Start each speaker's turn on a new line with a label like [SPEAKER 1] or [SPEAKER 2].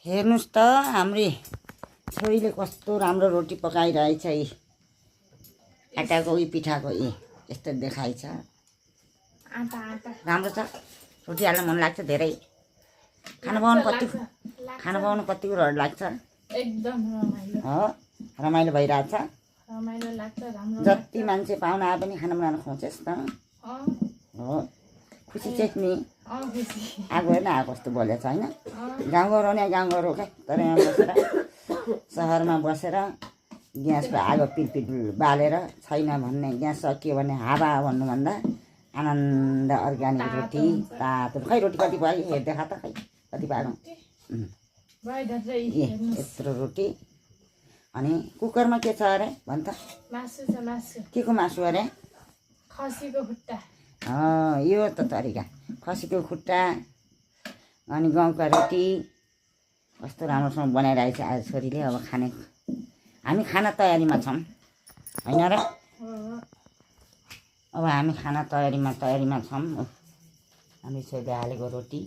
[SPEAKER 1] हेर्नुस् त हाम्री छोरीले कस्तो राम्रो रोटी पकाइरहेछ यी आटाको यी पिठाको यी यस्तो देखाइछ राम्रो छ रोटी हाल्न मन लाग्छ धेरै खाना बनाउनु कतिको रड लाग्छ
[SPEAKER 2] एकदम रमाइलो
[SPEAKER 1] हो रमाइलो भइरहेछ
[SPEAKER 2] रमाइलो लाग्छ राम्रो
[SPEAKER 1] जति मान्छे पाहुना आए पनि खाना बनाउन खुवाउँछस् त हो खुसी चाहिँ नि
[SPEAKER 2] खुसी
[SPEAKER 1] आगो हेर्न आएको कस्तो बोलेछ होइन गाउँघर हो नि गाउँघर हो क्या तर यहाँ बसेर सहरमा बसेर ग्यासको आगो पिलपिल बालेर छैन भन्ने ग्यास सकियो भने हावा भन्नुभन्दा आनन्द अर्ग्यानिक रोटी तातो खै रोटी कति भयो हेर्देखा त खै कति पाएको यत्रो रोटी अनि कुकरमा के छ अरे भन् त
[SPEAKER 2] मासु छ मासु
[SPEAKER 1] के को मासु अरे
[SPEAKER 2] खसीको खुट्टा
[SPEAKER 1] यो त तरिका खसीको खुट्टा अनि गाउँका रोटी कस्तो राम्रोसँग बनाइरहेछ आज छोरीले अब खाने हामी खाना तयारीमा छौँ होइन र अब हामी खाना तयारीमा छौँ हामी छोरीले हालेको रोटी